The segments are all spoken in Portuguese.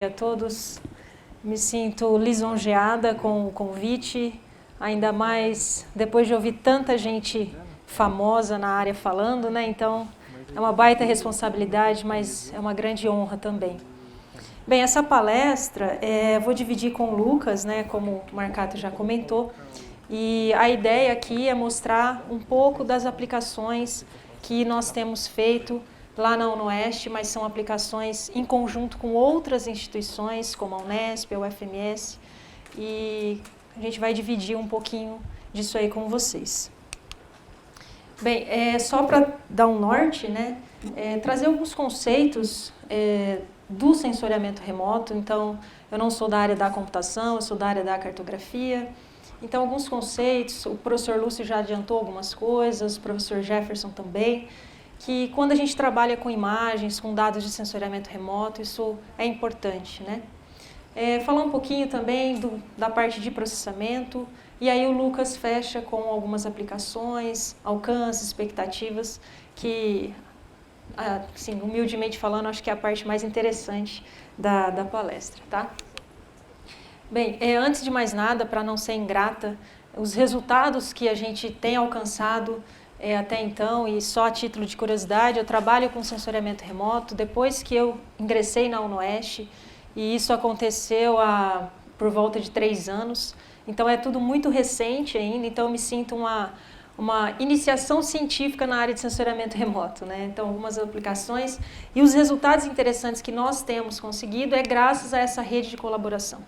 A todos, me sinto lisonjeada com o convite, ainda mais depois de ouvir tanta gente famosa na área falando, né? Então é uma baita responsabilidade, mas é uma grande honra também. Bem, essa palestra vou dividir com o Lucas, né? Como o Marcato já comentou, e a ideia aqui é mostrar um pouco das aplicações que nós temos feito lá na UnoOeste, mas são aplicações em conjunto com outras instituições, como a Unesp, a UFMS, e a gente vai dividir um pouquinho disso aí com vocês. Bem, só para dar um norte, né, trazer alguns conceitos do sensoriamento remoto. Então, eu não sou da área da computação, eu sou da área da cartografia. Então, alguns conceitos, o professor Lúcio já adiantou algumas coisas, o professor Jefferson também, que quando a gente trabalha com imagens, com dados de sensoriamento remoto, isso é importante, né? Falar um pouquinho também da parte de processamento, e aí o Lucas fecha com algumas aplicações, alcances, expectativas, que, assim, humildemente falando, acho que é a parte mais interessante da palestra, tá? Bem, antes de mais nada, para não ser ingrata, os resultados que a gente tem alcançado até então, e só a título de curiosidade, eu trabalho com sensoriamento remoto depois que eu ingressei na UnoOeste, e isso aconteceu por volta de 3 anos, então é tudo muito recente ainda, então eu me sinto uma iniciação científica na área de sensoriamento remoto, né? Então, algumas aplicações, e os resultados interessantes que nós temos conseguido é graças a essa rede de colaboração.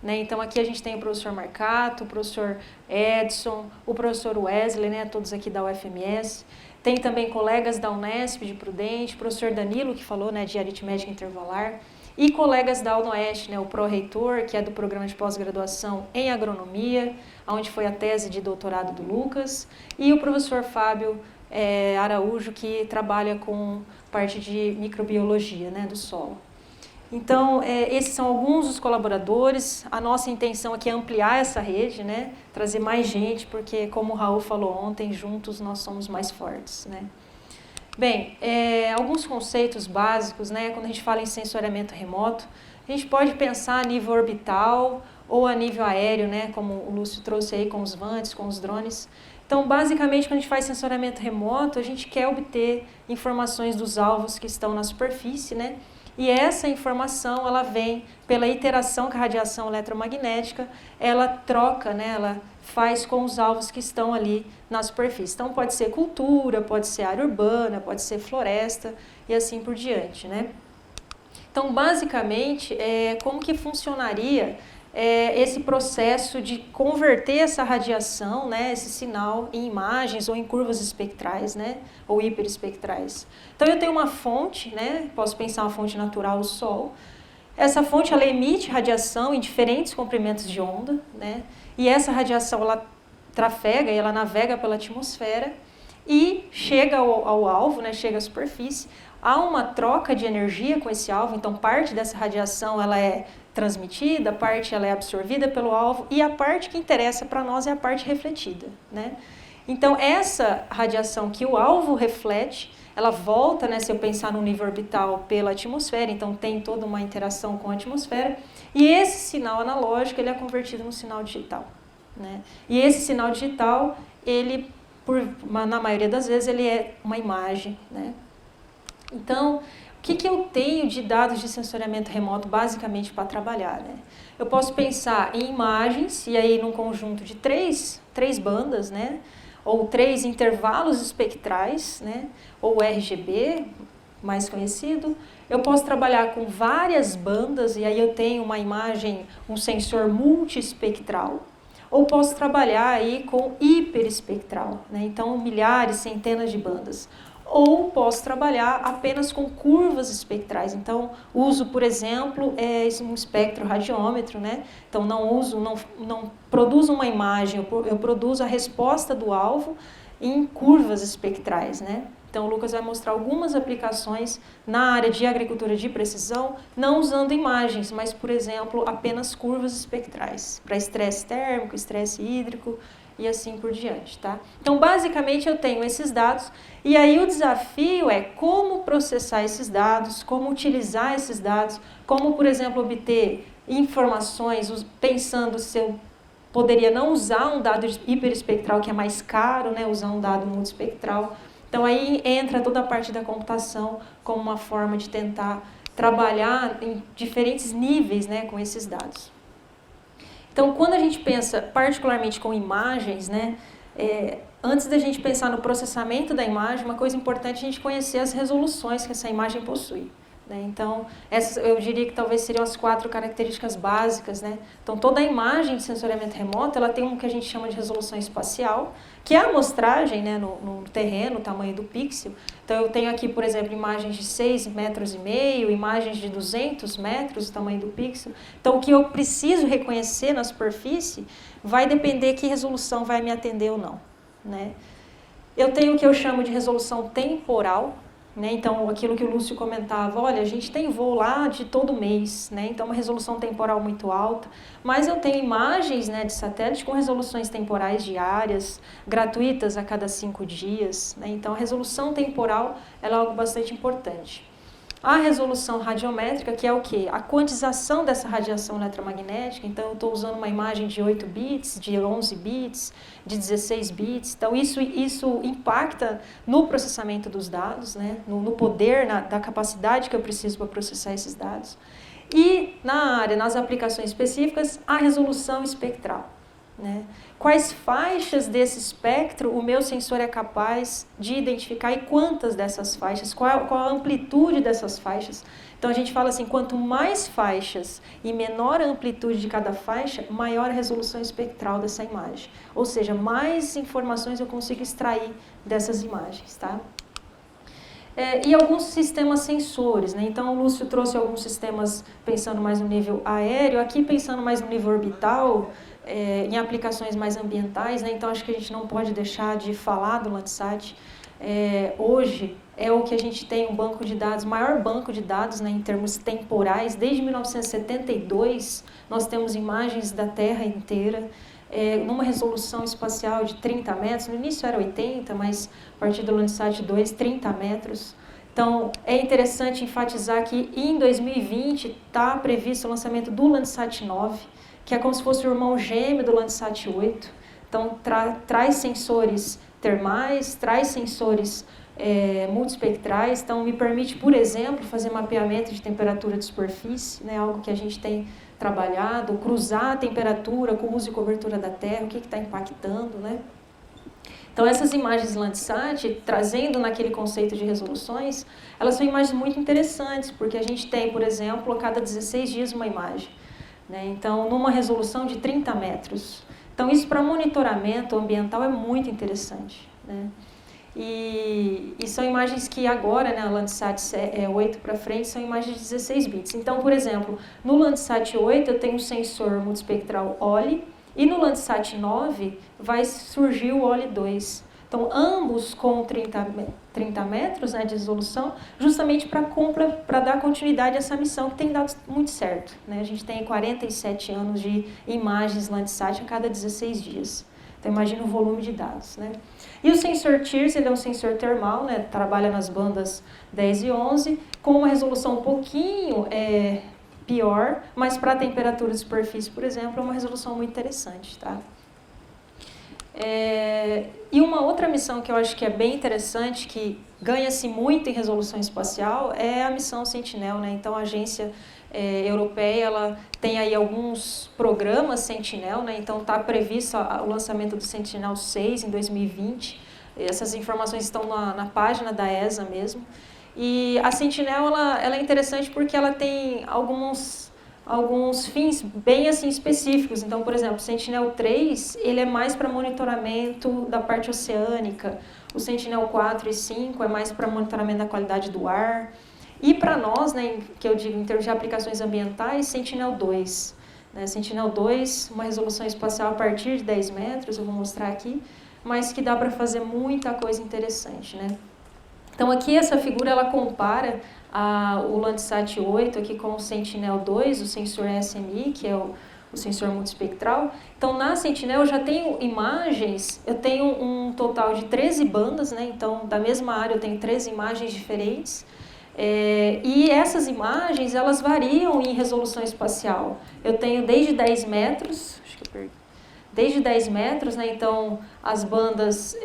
Então, aqui a gente tem o professor Marcato, o professor Edson, o professor Wesley, né, todos aqui da UFMS. Tem também colegas da Unesp, de Prudente, o professor Danilo, que falou, né, de aritmética intervalar, e colegas da UnoOeste, né, o pró-reitor, que é do programa de pós-graduação em agronomia, onde foi a tese de doutorado do Lucas, e o professor Fábio Araújo, que trabalha com parte de microbiologia, né, do solo. Então, esses são alguns dos colaboradores. A nossa intenção aqui é ampliar essa rede, né? Trazer mais gente, porque, como o Raul falou ontem, juntos nós somos mais fortes, né? Bem, alguns conceitos básicos, né? Quando a gente fala em sensoriamento remoto, a gente pode pensar a nível orbital ou a nível aéreo, né? Como o Lúcio trouxe aí com os VANTs, com os drones. Então, basicamente, quando a gente faz sensoriamento remoto, a gente quer obter informações dos alvos que estão na superfície, né? E essa informação, ela vem pela interação com a radiação eletromagnética, ela troca, né, ela faz com os alvos que estão ali na superfície. Então, pode ser cultura, pode ser área urbana, pode ser floresta e assim por diante, né? Então, basicamente, como que funcionaria esse processo de converter essa radiação, né, esse sinal, em imagens ou em curvas espectrais, né, ou hiperespectrais. Então, eu tenho uma fonte, né, posso pensar uma fonte natural, o Sol. Essa fonte, ela emite radiação em diferentes comprimentos de onda, né, e essa radiação, ela trafega e ela navega pela atmosfera e chega ao alvo, né, chega à superfície. Há uma troca de energia com esse alvo, então parte dessa radiação ela é transmitida, parte ela é absorvida pelo alvo e a parte que interessa para nós é a parte refletida, né? Então, essa radiação que o alvo reflete, ela volta, né, se eu pensar no nível orbital, pela atmosfera, então tem toda uma interação com a atmosfera, e esse sinal analógico ele é convertido no sinal digital, né? E esse sinal digital, ele, na maioria das vezes, ele é uma imagem, né? Então, o que eu tenho de dados de sensoriamento remoto basicamente para trabalhar, né? Eu posso pensar em imagens, e aí num conjunto de três bandas, né? Ou 3 intervalos espectrais, né? Ou RGB, mais conhecido. Eu posso trabalhar com várias bandas, e aí eu tenho uma imagem, um sensor multiespectral. Ou posso trabalhar aí com hiperespectral, né? Então milhares, centenas de bandas. Ou posso trabalhar apenas com curvas espectrais. Então, uso, por exemplo, um espectroradiômetro, né? Então, não produzo uma imagem, eu produzo a resposta do alvo em curvas espectrais, né? Então, o Lucas vai mostrar algumas aplicações na área de agricultura de precisão, não usando imagens, mas, por exemplo, apenas curvas espectrais, para estresse térmico, estresse hídrico e assim por diante, tá? Então, basicamente, eu tenho esses dados e aí o desafio é como processar esses dados, como utilizar esses dados, como, por exemplo, obter informações, pensando se eu poderia não usar um dado hiperespectral, que é mais caro, né, usar um dado multiespectral. Então, aí entra toda a parte da computação como uma forma de tentar trabalhar em diferentes níveis, né, com esses dados. Então, quando a gente pensa particularmente com imagens, né, antes da gente pensar no processamento da imagem, uma coisa importante é a gente conhecer as resoluções que essa imagem possui. Né? Então, essas eu diria que talvez seriam as 4 características básicas. Né? Então, toda a imagem de sensoriamento remoto ela tem um que a gente chama de resolução espacial, que é a amostragem, né, no terreno, o tamanho do pixel. Então, eu tenho aqui, por exemplo, imagens de 6,5 metros, imagens de 200 metros, o tamanho do pixel. Então, o que eu preciso reconhecer na superfície vai depender que resolução vai me atender ou não. Né? Eu tenho o que eu chamo de resolução temporal. Né? Então, aquilo que o Lúcio comentava, olha, a gente tem voo lá de todo mês, né? Então uma resolução temporal muito alta, mas eu tenho imagens, né, de satélite com resoluções temporais diárias, gratuitas a cada 5 dias, né? Então a resolução temporal ela é algo bastante importante. A resolução radiométrica, que é o quê? A quantização dessa radiação eletromagnética. Então, eu estou usando uma imagem de 8 bits, de 11 bits, de 16 bits. Então, isso impacta no processamento dos dados, né? no poder, da capacidade que eu preciso para processar esses dados. E, nas aplicações específicas, a resolução espectral. Né? Quais faixas desse espectro o meu sensor é capaz de identificar e quantas dessas faixas, qual a amplitude dessas faixas. Então a gente fala assim, quanto mais faixas e menor a amplitude de cada faixa, maior a resolução espectral dessa imagem. Ou seja, mais informações eu consigo extrair dessas imagens. Tá? E alguns sistemas sensores, né? Então o Lúcio trouxe alguns sistemas pensando mais no nível aéreo, aqui pensando mais no nível orbital, em aplicações mais ambientais, né? Então acho que a gente não pode deixar de falar do Landsat. Hoje é o que a gente tem um banco de dados, maior banco de dados, né, em termos temporais. Desde 1972 nós temos imagens da Terra inteira, numa resolução espacial de 30 metros, no início era 80, mas a partir do Landsat 2, 30 metros. Então, é interessante enfatizar que em 2020 está previsto o lançamento do Landsat 9, que é como se fosse o irmão gêmeo do Landsat 8. Então, traz sensores termais, traz sensores multiespectrais, então me permite, por exemplo, fazer mapeamento de temperatura de superfície, né, algo que a gente tem trabalhado, cruzar a temperatura com uso e cobertura da Terra, o que está impactando, né? Então, essas imagens Landsat, trazendo naquele conceito de resoluções, elas são imagens muito interessantes, porque a gente tem, por exemplo, a cada 16 dias uma imagem, né? Então, numa resolução de 30 metros. Então, isso para monitoramento ambiental é muito interessante, né? E são imagens que agora, né, a Landsat 8 para frente, são imagens de 16 bits. Então, por exemplo, no Landsat 8 eu tenho um sensor multiespectral OLE, e no Landsat 9 vai surgir o OLE 2. Então, ambos com 30 metros, né, de resolução, justamente para dar continuidade a essa missão que tem dado muito certo, né? A gente tem 47 anos de imagens Landsat a cada 16 dias. Então, imagina o volume de dados, né? E o sensor TIRS, ele é um sensor termal, né? Trabalha nas bandas 10 e 11, com uma resolução um pouquinho pior, mas para a temperatura de superfície, por exemplo, é uma resolução muito interessante, tá? E uma outra missão que eu acho que é bem interessante, que ganha-se muito em resolução espacial, é a missão Sentinel, né? Então, a agência europeia, ela tem aí alguns programas Sentinel, né? Então está previsto o lançamento do Sentinel 6 em 2020. Essas informações estão na página da ESA mesmo. E a Sentinel ela é interessante porque ela tem alguns fins bem assim específicos. Então, por exemplo, o Sentinel 3, ele é mais para monitoramento da parte oceânica. O Sentinel 4 e 5 é mais para monitoramento da qualidade do ar. E para nós, né, que eu digo em termos de aplicações ambientais, Sentinel 2. Né, Sentinel 2, uma resolução espacial a partir de 10 metros, eu vou mostrar aqui, mas que dá para fazer muita coisa interessante, né? Então aqui essa figura ela compara o Landsat 8 aqui com o Sentinel 2, o sensor SMI, que é o sensor multiespectral. Então, na Sentinel eu já tenho imagens, eu tenho um total de 13 bandas, né? Então, da mesma área eu tenho 13 imagens diferentes. E essas imagens, elas variam em resolução espacial. Eu tenho desde 10 metros, desde 10 metros, né? Então as bandas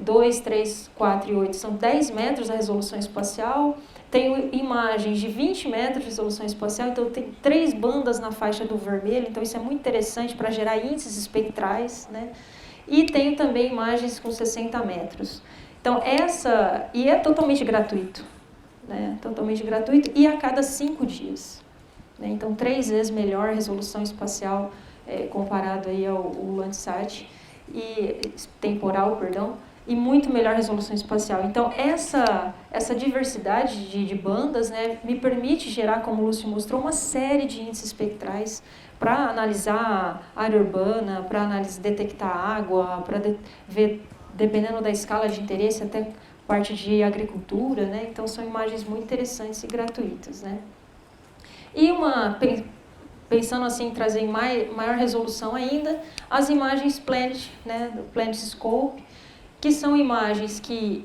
2, 3, 4 e 8 são 10 metros a resolução espacial. Tenho imagens de 20 metros de resolução espacial, então eu tenho 3 bandas na faixa do vermelho, então isso é muito interessante para gerar índices espectrais, né? E tenho também imagens com 60 metros. Então e é totalmente gratuito, né? Totalmente gratuito e a cada 5 dias. Né? Então 3 vezes melhor resolução espacial comparado aí ao Landsat, temporal, perdão, e muito melhor resolução espacial. Então, essa diversidade de bandas, né, me permite gerar, como o Lúcio mostrou, uma série de índices espectrais para analisar área urbana, para detectar água, para ver, dependendo da escala de interesse, até parte de agricultura, né? Então, são imagens muito interessantes e gratuitas, né? E pensando assim em trazer maior resolução ainda, as imagens Planet, né, do PlanetScope, que são imagens que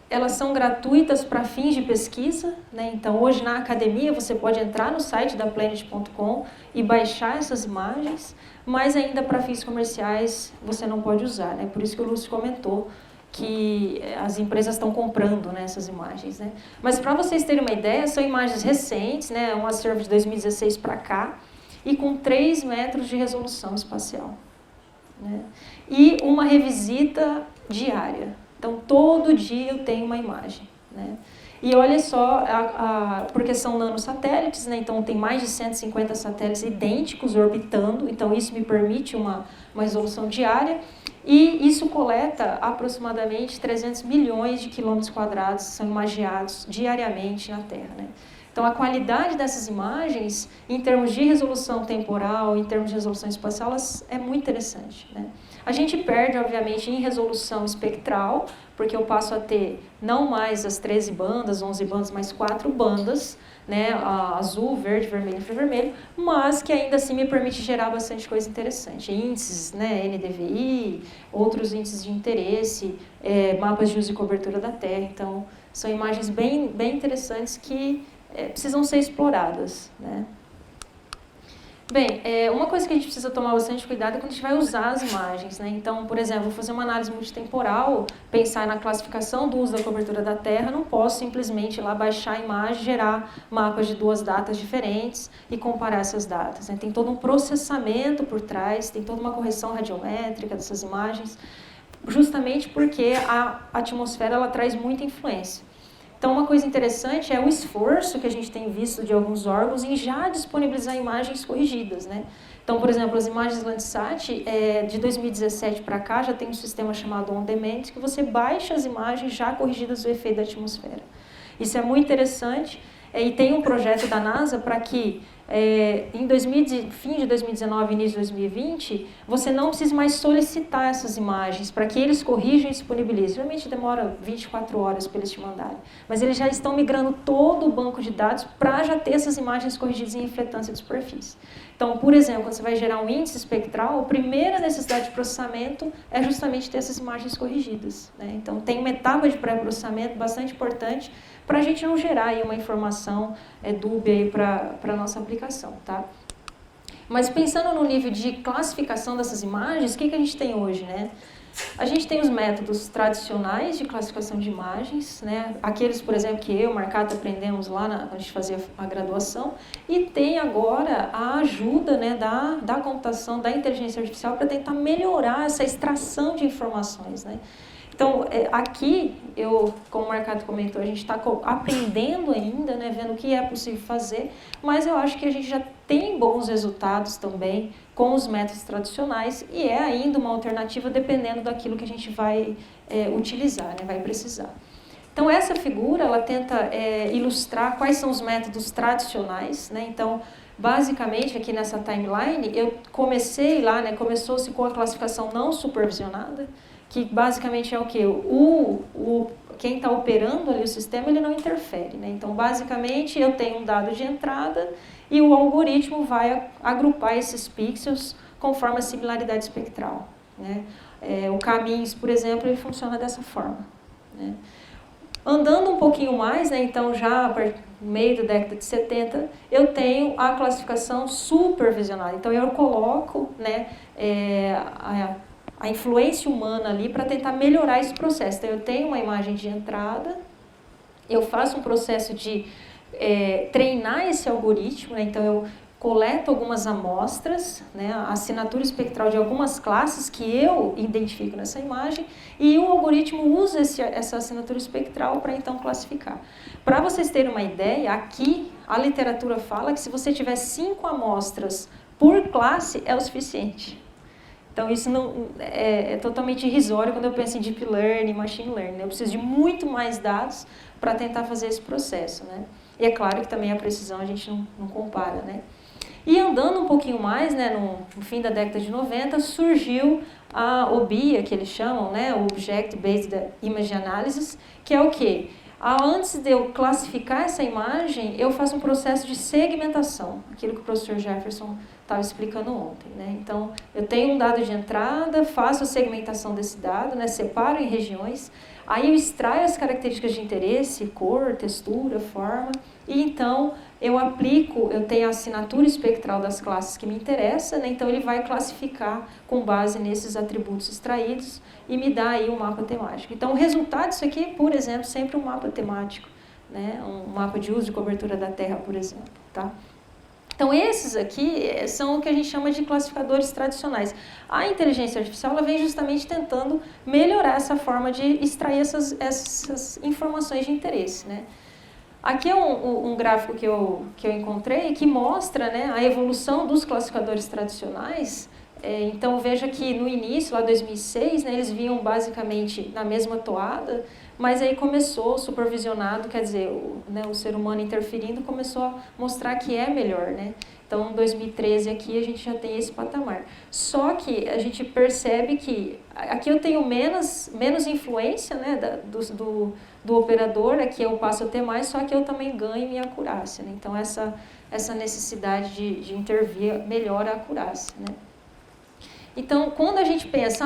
elas são gratuitas para fins de pesquisa, né? Então hoje na academia você pode entrar no site da Planet.com e baixar essas imagens, mas ainda para fins comerciais você não pode usar, né? Por isso que o Lúcio comentou que as empresas estão comprando, né, essas imagens, né? Mas para vocês terem uma ideia, são imagens recentes, né, um acervo de 2016 para cá, e com 3 metros de resolução espacial, né? E uma revisita diária. Então, todo dia eu tenho uma imagem, né? E olha só, porque são nanosatélites, né? Então tem mais de 150 satélites idênticos orbitando, então isso me permite uma resolução diária. E isso coleta aproximadamente 300 milhões de quilômetros quadrados, são imagiados diariamente na Terra, né? Então, a qualidade dessas imagens, em termos de resolução temporal, em termos de resolução espacial, é muito interessante, né? A gente perde, obviamente, em resolução espectral, porque eu passo a ter não mais as 13 bandas, 11 bandas, mas 4 bandas, né? Azul, verde, vermelho e infravermelho, mas que ainda assim me permite gerar bastante coisa interessante. Índices, né? NDVI, outros índices de interesse, mapas de uso e cobertura da Terra. Então, são imagens bem interessantes que precisam ser exploradas, né? Bem, uma coisa que a gente precisa tomar bastante cuidado é quando a gente vai usar as imagens, né? Então, por exemplo, vou fazer uma análise multitemporal, pensar na classificação do uso da cobertura da Terra, não posso simplesmente ir lá baixar a imagem, gerar mapas de 2 datas diferentes e comparar essas datas, né? Tem todo um processamento por trás, tem toda uma correção radiométrica dessas imagens, justamente porque a atmosfera ela traz muita influência. Então, uma coisa interessante é o esforço que a gente tem visto de alguns órgãos em já disponibilizar imagens corrigidas, né? Então, por exemplo, as imagens Landsat, de 2017 para cá, já tem um sistema chamado On Demand, que você baixa as imagens já corrigidas do efeito da atmosfera. Isso é muito interessante, e tem um projeto da NASA para que, fim de 2019 e início de 2020, você não precise mais solicitar essas imagens para que eles corrijam e disponibilizem. Geralmente demora 24 horas para eles te mandarem. Mas eles já estão migrando todo o banco de dados para já ter essas imagens corrigidas em refletância de superfície. Então, por exemplo, quando você vai gerar um índice espectral, a primeira necessidade de processamento é justamente ter essas imagens corrigidas, né? Então, tem uma etapa de pré-processamento bastante importante para a gente não gerar aí uma informação dúbia para a nossa aplicação, tá? Mas pensando no nível de classificação dessas imagens, o que a gente tem hoje, né? A gente tem os métodos tradicionais de classificação de imagens, né? Aqueles, por exemplo, que eu e o Marcato aprendemos lá quando a gente fazia a graduação, e tem agora a ajuda, né, da computação, da inteligência artificial para tentar melhorar essa extração de informações, né? Então, aqui, como o Marcato comentou, a gente está aprendendo ainda, né, vendo o que é possível fazer, mas eu acho que a gente já tem bons resultados também com os métodos tradicionais e é ainda uma alternativa dependendo daquilo que a gente vai utilizar, né, vai precisar. Então, essa figura, ela tenta ilustrar quais são os métodos tradicionais, né? Então, basicamente, aqui nessa timeline, eu comecei lá, né, começou-se com a classificação não supervisionada, que basicamente é o quê? quem está operando ali o sistema, ele não interfere, né? Então, basicamente, eu tenho um dado de entrada e o algoritmo vai agrupar esses pixels conforme a similaridade espectral, né? O Caminhos, por exemplo, ele funciona dessa forma, né? Andando um pouquinho mais, né, então já no meio da década de 70, eu tenho a classificação supervisionada. Então eu coloco, né, a influência humana ali para tentar melhorar esse processo. Então eu tenho uma imagem de entrada, eu faço um processo de treinar esse algoritmo, né, então eu coleto algumas amostras, né, a assinatura espectral de algumas classes que eu identifico nessa imagem, e o algoritmo usa essa assinatura espectral para então classificar. Para vocês terem uma ideia, aqui a literatura fala que se você tiver 5 amostras por classe é o suficiente. Então isso não é totalmente irrisório quando eu penso em Deep Learning, Machine Learning, né? Eu preciso de muito mais dados para tentar fazer esse processo, né? E é claro que também a precisão a gente não compara, né? E andando um pouquinho mais, né, no fim da década de 90, surgiu a OBIA, que eles chamam, né, o Object Based Image Analysis, que é o quê? Antes de eu classificar essa imagem, eu faço um processo de segmentação, aquilo que o professor Jefferson estava explicando ontem, né? Então, eu tenho um dado de entrada, faço a segmentação desse dado, né, separo em regiões, aí eu extraio as características de interesse, cor, textura, forma, e então eu tenho a assinatura espectral das classes que me interessam, né? Então ele vai classificar com base nesses atributos extraídos e me dá aí um mapa temático. Então o resultado disso aqui, por exemplo, sempre um mapa temático, né? Um mapa de uso e cobertura da Terra, por exemplo, tá? Então esses aqui são o que a gente chama de classificadores tradicionais. A inteligência artificial ela vem justamente tentando melhorar essa forma de extrair essas informações de interesse, né? Aqui é um gráfico que eu encontrei que mostra, né, a evolução dos classificadores tradicionais. Então veja que no início, lá em 2006, né, eles vinham basicamente na mesma toada, mas aí começou supervisionado, quer dizer, o ser humano interferindo começou a mostrar que é melhor, né? Então, em 2013 aqui a gente já tem esse patamar. Só que a gente percebe que aqui eu tenho menos influência, né, do operador, aqui eu passo a ter mais, só que eu também ganho em acurácia, né? Então, essa necessidade de intervir melhora a acurácia, né? Então, quando a gente pensa,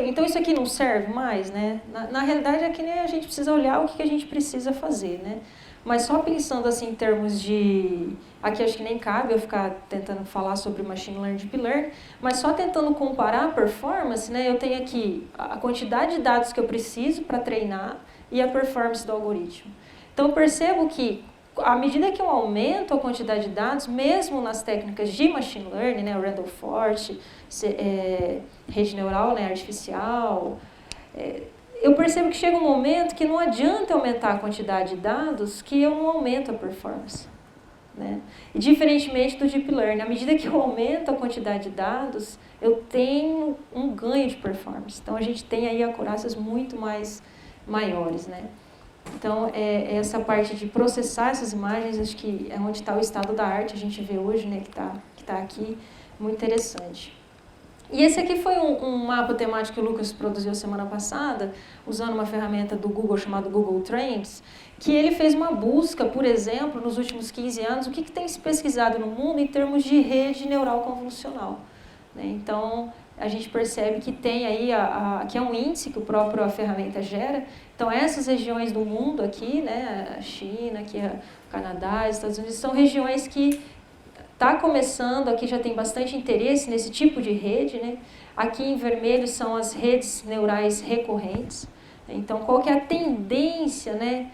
então isso aqui não serve mais, né? Na realidade é que nem a gente precisa olhar o que a gente precisa fazer, né? Mas só pensando assim em termos de... Aqui acho que nem cabe eu ficar tentando falar sobre Machine Learning e Deep Learning, mas só tentando comparar a performance, né? Eu tenho aqui a quantidade de dados que eu preciso para treinar e a performance do algoritmo. Então eu percebo que à medida que eu aumento a quantidade de dados, mesmo nas técnicas de Machine Learning, né? O Randall Forest, rede neural, né? Artificial... eu percebo que chega um momento que não adianta aumentar a quantidade de dados que eu não aumento a performance, né? E diferentemente do Deep Learning, à medida que eu aumento a quantidade de dados, eu tenho um ganho de performance. Então, a gente tem aí acurácias muito mais maiores, né? Então, essa parte de processar essas imagens, acho que é onde está o estado da arte, a gente vê hoje, né, que tá aqui, muito interessante. E esse aqui foi um mapa temático que o Lucas produziu semana passada, usando uma ferramenta do Google chamada Google Trends, que ele fez uma busca, por exemplo, nos últimos 15 anos, o que tem se pesquisado no mundo em termos de rede neural convolucional, né? Então, a gente percebe que tem aí, que é um índice que a própria ferramenta gera. Então, essas regiões do mundo aqui, né, a China, aqui o Canadá, os Estados Unidos, são regiões que está começando, aqui já tem bastante interesse nesse tipo de rede, né? Aqui em vermelho são as redes neurais recorrentes. Então, qual que é a tendência, né?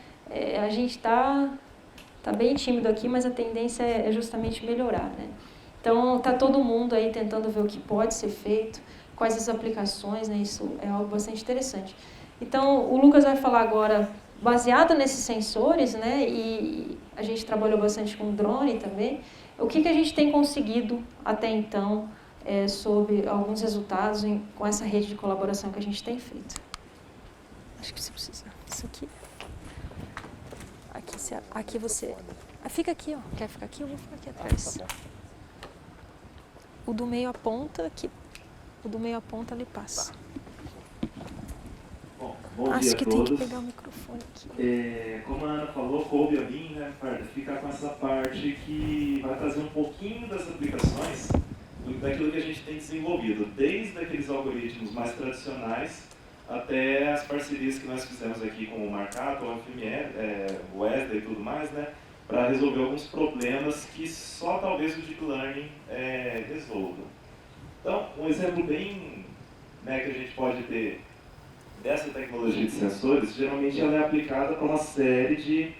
A gente está bem tímido aqui, mas a tendência é justamente melhorar, né? Então, está todo mundo aí tentando ver o que pode ser feito, quais as aplicações, né? Isso é algo bastante interessante. Então, o Lucas vai falar agora, baseado nesses sensores, né? E a gente trabalhou bastante com drone também. O que a gente tem conseguido até então sobre alguns resultados com essa rede de colaboração que a gente tem feito. Acho que você precisa. Isso aqui. Aqui você... fica aqui, ó. Quer ficar aqui? Eu vou ficar aqui atrás. O do meio aponta aqui. O do meio aponta ali passa. Bom, Bom dia Acho a que tem que todos. pegar o microfone aqui. Como a Ana falou, coube a mim, né, ficar com essa parte que vai trazer um pouquinho das aplicações daquilo que a gente tem desenvolvido, desde aqueles algoritmos mais tradicionais até as parcerias que nós fizemos aqui com o Marcato, o FME, o Wesley e tudo mais, né, para resolver alguns problemas que só talvez o Deep Learning resolva. Então, um exemplo bem, né, que a gente pode ter dessa tecnologia de sensores, geralmente ela é aplicada para uma série de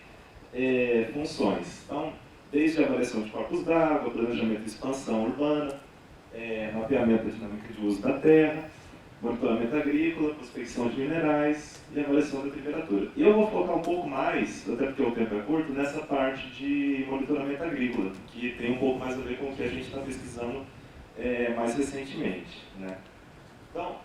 funções. Então, desde a avaliação de corpos d'água, planejamento de expansão urbana, mapeamento da dinâmica de uso da terra, monitoramento agrícola, prospecção de minerais e avaliação da temperatura. E eu vou focar um pouco mais, até porque o tempo é curto, nessa parte de monitoramento agrícola, que tem um pouco mais a ver com o que a gente está pesquisando mais recentemente, né? Então,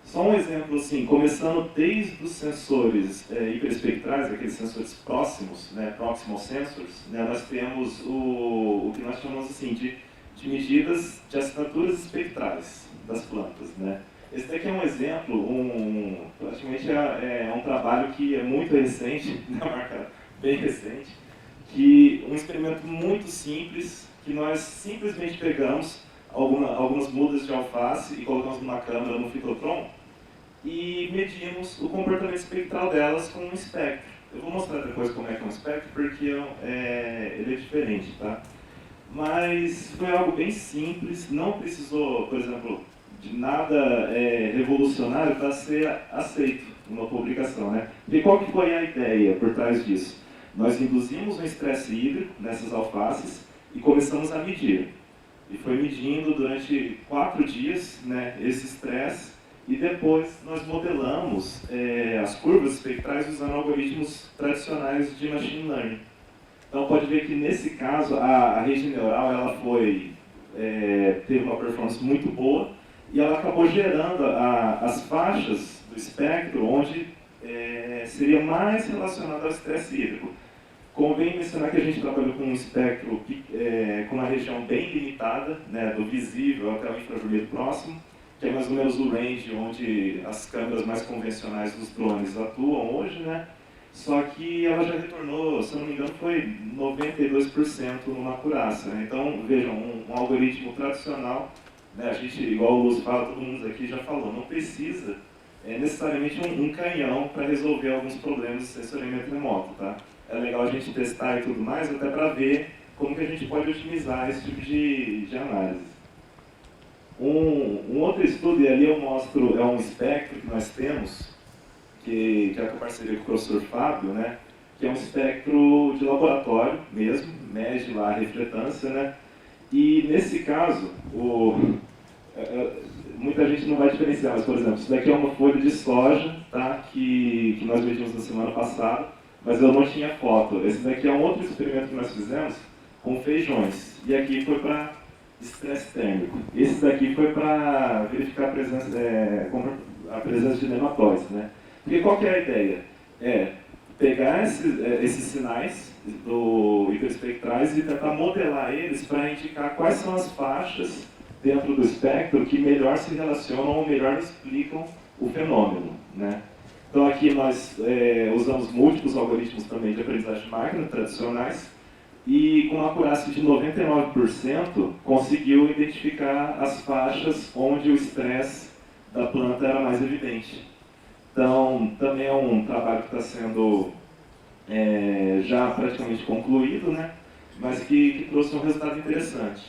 só um exemplo assim, começando desde os sensores hiperespectrais, aqueles sensores próximos, né, proximal sensors, né, nós temos o que nós chamamos assim de medidas de assinaturas espectrais das plantas, né. Esse daqui é um exemplo, praticamente é um trabalho que é muito recente, né, marca bem recente, que um experimento muito simples, que nós simplesmente pegamos algumas mudas de alface e colocamos numa câmera no fitotron e medimos o comportamento espectral delas com um espectro. Eu vou mostrar depois como é que é um espectro, porque ele é diferente, tá? Mas foi algo bem simples, não precisou, por exemplo, de nada revolucionário para ser aceito numa publicação, né? E qual que foi a ideia por trás disso? Nós induzimos um estresse hídrico nessas alfaces e começamos a medir. E foi medindo durante 4 dias, né, esse estresse, e depois nós modelamos as curvas espectrais usando algoritmos tradicionais de machine learning. Então pode ver que nesse caso a rede neural ela teve uma performance muito boa e ela acabou gerando as faixas do espectro onde seria mais relacionado ao estresse hídrico. Convém mencionar que a gente trabalhou com um espectro com uma região bem limitada, né, do visível até o infravermelho próximo, que é mais ou menos o range onde as câmeras mais convencionais dos drones atuam hoje, né? Só que ela já retornou, se eu não me engano, foi 92% numa acurácia, né? Então, vejam, um algoritmo tradicional, né, a gente, igual o Lúcio fala, todo mundo aqui já falou, não precisa necessariamente um canhão para resolver alguns problemas de sensoriamento remoto, tá? É legal a gente testar e tudo mais, até para ver como que a gente pode otimizar esse tipo de análise. Um outro estudo, e ali eu mostro, é um espectro que nós temos, que é com parceria com o professor Fábio, né? Que é um espectro de laboratório mesmo, mede lá a refletância, né? E nesse caso, muita gente não vai diferenciar, mas por exemplo, isso daqui é uma folha de soja, tá? que nós medimos na semana passada, mas eu não tinha foto. Esse daqui é um outro experimento que nós fizemos com feijões, e aqui foi para estresse térmico. Esse daqui foi para verificar a presença de nematóides, né? Porque qual que é a ideia? Pegar esses sinais hiperespectrais e tentar modelar eles para indicar quais são as faixas dentro do espectro que melhor se relacionam ou melhor explicam o fenômeno, né? Então aqui nós usamos múltiplos algoritmos também de aprendizagem de máquina tradicionais e com uma acurácia de 99% conseguiu identificar as faixas onde o estresse da planta era mais evidente. Então também é um trabalho que está sendo já praticamente concluído, né? Mas que trouxe um resultado interessante.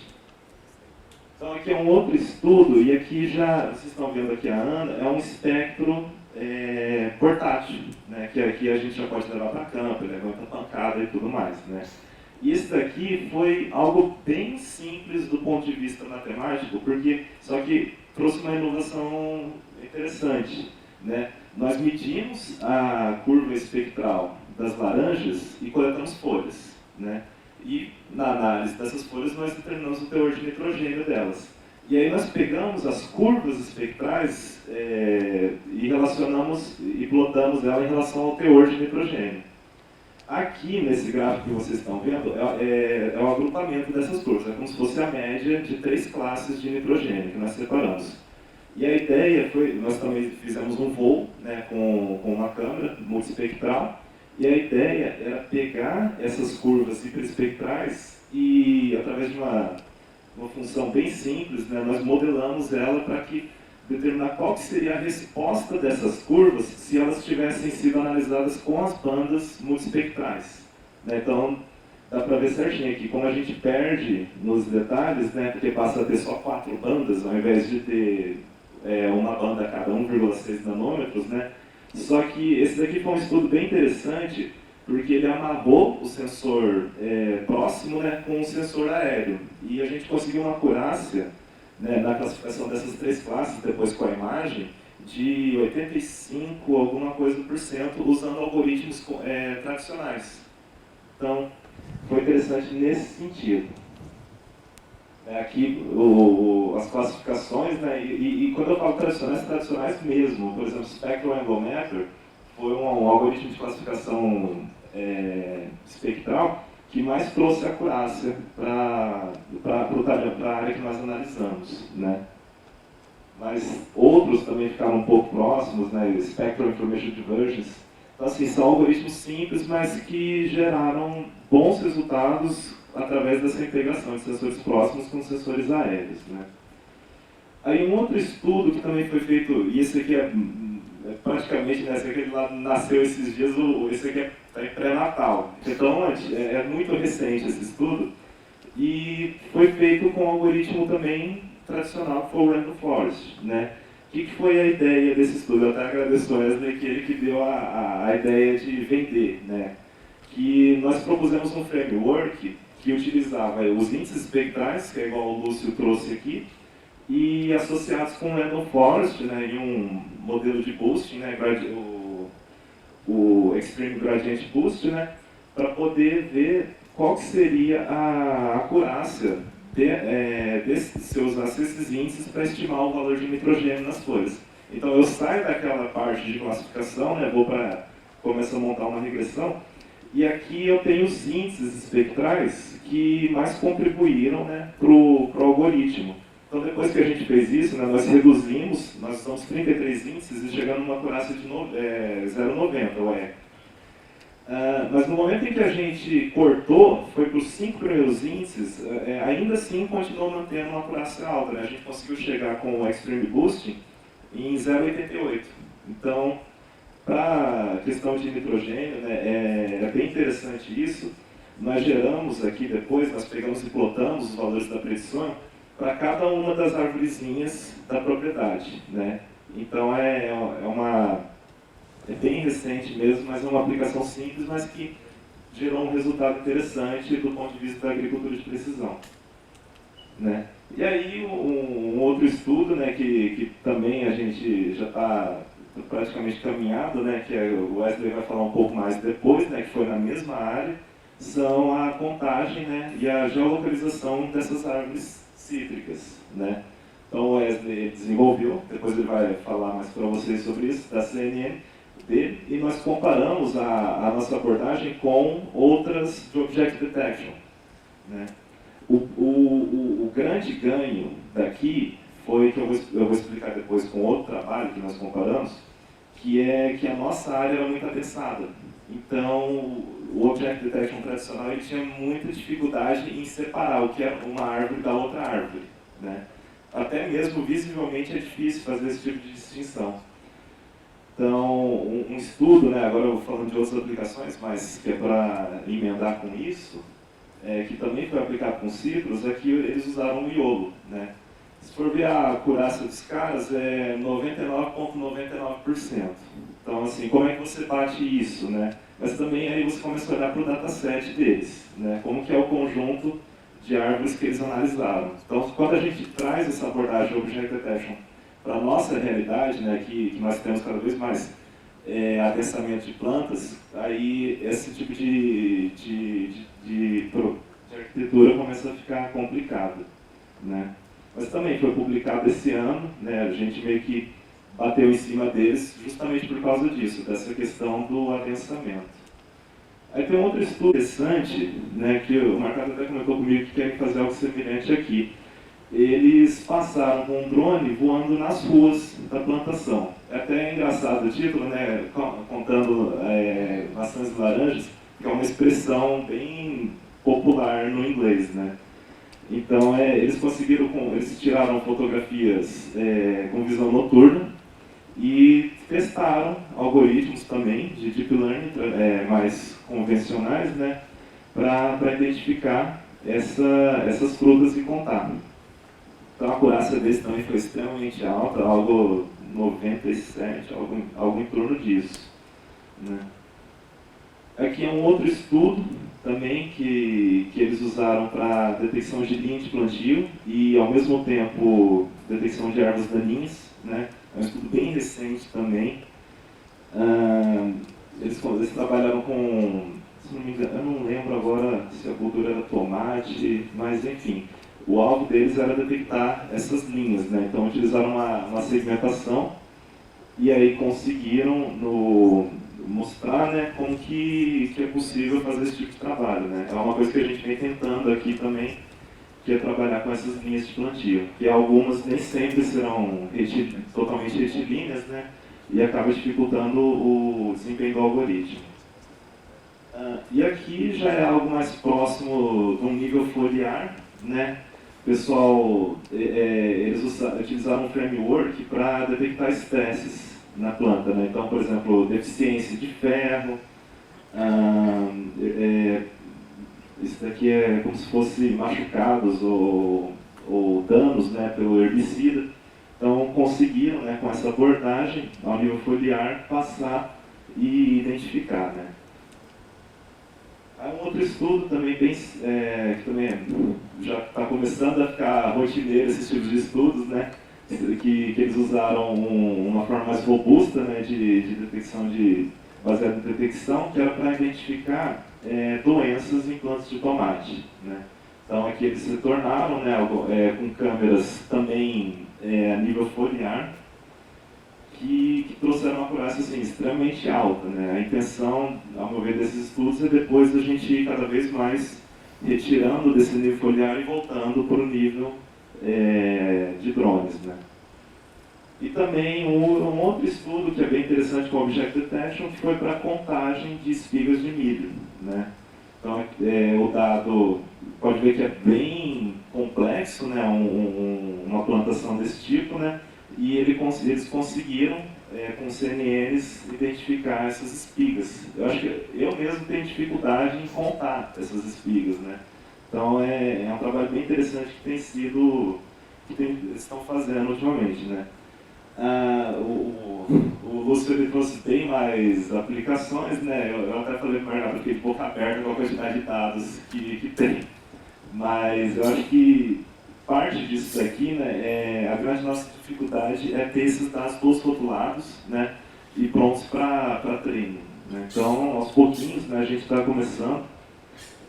Então aqui é um outro estudo, e aqui já, vocês estão vendo aqui a Ana, é um espectro portátil, né, que aqui a gente já pode levar para campo, levanta pancada e tudo mais, né. E esse daqui foi algo bem simples do ponto de vista matemático, só que trouxe uma inovação interessante, né. Nós medimos a curva espectral das laranjas e coletamos folhas, né. E na análise dessas folhas nós determinamos o teor de nitrogênio delas. E aí nós pegamos as curvas espectrais e relacionamos e plotamos ela em relação ao teor de nitrogênio. Aqui nesse gráfico que vocês estão vendo é o agrupamento dessas curvas, é como se fosse a média de 3 classes de nitrogênio que nós separamos. E a ideia foi, nós também fizemos um voo, né, com uma câmera multiespectral, e a ideia era pegar essas curvas hiperespectrais e, através de uma função bem simples, né, nós modelamos ela para que determinar qual que seria a resposta dessas curvas se elas tivessem sido analisadas com as bandas multiespectrais. Né? Então, dá para ver certinho aqui, como a gente perde nos detalhes, né, porque passa a ter só 4 bandas, ao invés de ter uma banda a cada 1,6 nanômetros, né? Só que esse daqui foi um estudo bem interessante, porque ele amarrou o sensor próximo, né, com o sensor aéreo. E a gente conseguiu uma acurácia, né, na classificação dessas 3 classes, depois com a imagem, de 85 alguma coisa por cento, usando algoritmos tradicionais. Então, foi interessante nesse sentido. Aqui as classificações, né, e quando eu falo tradicionais mesmo, por exemplo, Spectral Anglometer foi um algoritmo de classificação espectral que mais trouxe acurácia para a área que nós analisamos. Né. Mas outros também ficaram um pouco próximos, né, Spectral Information Divergence. Então, assim, são algoritmos simples, mas que geraram bons resultados através dessa integração de sensores próximos com sensores aéreos. Né. Aí um outro estudo que também foi feito, e esse aqui praticamente, né, esse aqui nasceu esses dias, esse aqui está em pré-natal. Então é muito recente esse estudo, e foi feito com um algoritmo também tradicional, que foi o Random Forest. Né. O que foi a ideia desse estudo? Eu até agradeço a Wesley, que ele que deu a ideia de vender. Né. Que nós propusemos um framework que utilizava os índices espectrais, que é igual o Lúcio trouxe aqui, e associados com o Random Forest, né, e um modelo de boosting, né, o Extreme Gradient Boost, né, para poder ver qual que seria a acurácia se eu usasse esses índices para estimar o valor de nitrogênio nas folhas. Então eu saio daquela parte de classificação, né, vou para começar a montar uma regressão, e aqui eu tenho os índices espectrais que mais contribuíram, né, para o algoritmo. Então, depois que a gente fez isso, né, nós reduzimos, nós usamos 33 índices e chegamos numa acurácia de 0,90, mas no momento em que a gente cortou, foi para os 5 primeiros índices, ainda assim continuou mantendo uma acurácia alta. Né? A gente conseguiu chegar com o Extreme Boosting em 0,88. Então, para a questão de nitrogênio, né, é bem interessante isso. Nós geramos aqui depois, nós pegamos e plotamos os valores da predição para cada uma das arvorezinhas da propriedade. Né? Então é bem recente mesmo, mas é uma aplicação simples, mas que gerou um resultado interessante do ponto de vista da agricultura de precisão. Né? E aí um outro estudo, né, que também a gente já está praticamente caminhado, né, que o Wesley vai falar um pouco mais depois, né, que foi na mesma área, são a contagem, né, e a geolocalização dessas árvores cítricas. Né? Então o Wesley desenvolveu, depois ele vai falar mais para vocês sobre isso, da CNN dele, e nós comparamos a nossa abordagem com outras de Object Detection. Né? O grande ganho daqui foi, que eu vou explicar depois com outro trabalho que nós comparamos, que é que a nossa área era muito adensada. Então, o Object Detection tradicional ele tinha muita dificuldade em separar o que é uma árvore da outra árvore. Né? Até mesmo visivelmente é difícil fazer esse tipo de distinção. Então, um estudo, né, agora eu vou falando de outras aplicações, mas que é para emendar com isso, que também foi aplicado com citros, é que eles usaram o miolo. Né? Se for ver a acurácia dos caras, é 99,99%. Então, assim, como é que você bate isso? Né? Mas também aí você começa a olhar para o dataset deles, né? Como que é o conjunto de árvores que eles analisaram. Então, quando a gente traz essa abordagem Object Detection para a nossa realidade, né, que nós temos cada vez mais adensamento de plantas, aí esse tipo de arquitetura começa a ficar complicado. Né? Mas também foi publicado esse ano, né, a gente meio que bateu em cima deles justamente por causa disso, dessa questão do adensamento. Aí tem um outro estudo interessante, né, que o Marcado até comentou comigo que querem fazer algo semelhante aqui. eles passaram com um drone voando nas ruas da plantação. É até engraçado o título, né, contando maçãs e laranjas, que é uma expressão bem popular no inglês, né. Então, eles tiraram fotografias com visão noturna e testaram algoritmos também de deep learning mais convencionais, né, para identificar essas frutas e contar. Então, a acurácia deles também foi extremamente alta, algo 97, algo em torno disso, né. Aqui é um outro estudo também que eles usaram para detecção de linha de plantio e, ao mesmo tempo, detecção de ervas daninhas, né? É um estudo bem recente também. Eles trabalharam com, se não me engano, eu não lembro agora se a cultura era tomate, mas enfim, o alvo deles era detectar essas linhas, né? Então utilizaram uma segmentação e aí conseguiram mostrar, né, como que é possível fazer esse tipo de trabalho, né? É uma coisa que a gente vem tentando aqui também, que é trabalhar com essas linhas de plantio, que algumas nem sempre serão totalmente retilíneas, né, e acaba dificultando o desempenho do algoritmo. E aqui já é algo mais próximo de um nível foliar, né? O pessoal, eles utilizaram um framework para detectar estresses na planta, né? Então, por exemplo, deficiência de ferro, isso daqui é como se fosse machucados ou danos, né, pelo herbicida. Então, conseguiram, né, com essa abordagem, ao nível foliar, passar e identificar, né. Há um outro estudo também, que também já está começando a ficar rotineiro esses tipos de estudos, né, que eles usaram uma forma mais robusta, né, de detecção baseada em detecção, que era para identificar doenças em plantas de tomate, né. Então aqui eles se tornaram, né, com câmeras também a nível foliar, que trouxeram uma acurácia assim, extremamente alta, né. A intenção, ao meu ver, desses estudos é depois a gente ir cada vez mais retirando desse nível foliar e voltando para o nível de drones, né. E também um outro estudo que é bem interessante com Object Detection, que foi para a contagem de espigas de milho, né. Então, o dado, pode ver que é bem complexo, né, uma plantação desse tipo, né, e eles conseguiram, com CNNs, identificar essas espigas. Eu acho que eu mesmo tenho dificuldade em contar essas espigas, né. Então, é um trabalho bem interessante que eles estão fazendo ultimamente, né. O Lúcio ele trouxe bem mais aplicações, né? Eu até falei para o Bernardo que fiquei de boca aberta com a quantidade de dados que tem. Mas eu acho que parte disso daqui, né, a grande nossa dificuldade é ter esses dados todos rotulados, né, e prontos para treino, né? Então, aos pouquinhos, né, a gente está começando.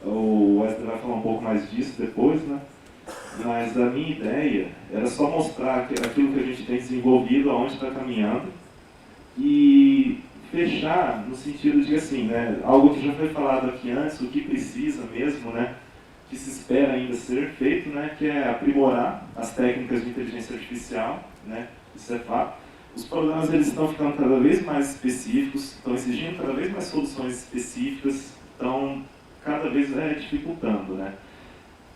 O Wesley vai falar um pouco mais disso depois, né? Mas a minha ideia era só mostrar aquilo que a gente tem desenvolvido, aonde está caminhando, e fechar no sentido de assim, né, algo que já foi falado aqui antes, o que precisa mesmo, né, que se espera ainda ser feito, né, que é aprimorar as técnicas de inteligência artificial, né, isso é fato. Os problemas eles estão ficando cada vez mais específicos, estão exigindo cada vez mais soluções específicas, estão cada vez dificultando, né.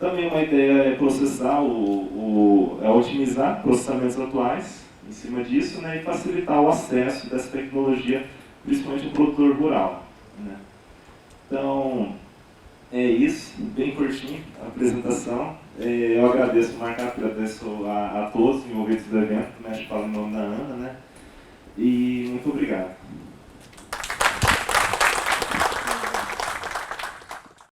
Também uma ideia é processar, otimizar processamentos atuais em cima disso, né, e facilitar o acesso dessa tecnologia, principalmente ao produtor rural, né. Então, é isso, bem curtinho a apresentação. Eu agradeço o Marcato, agradeço a todos envolvidos do evento, que mexe fala em nome da Ana, né, e muito obrigado.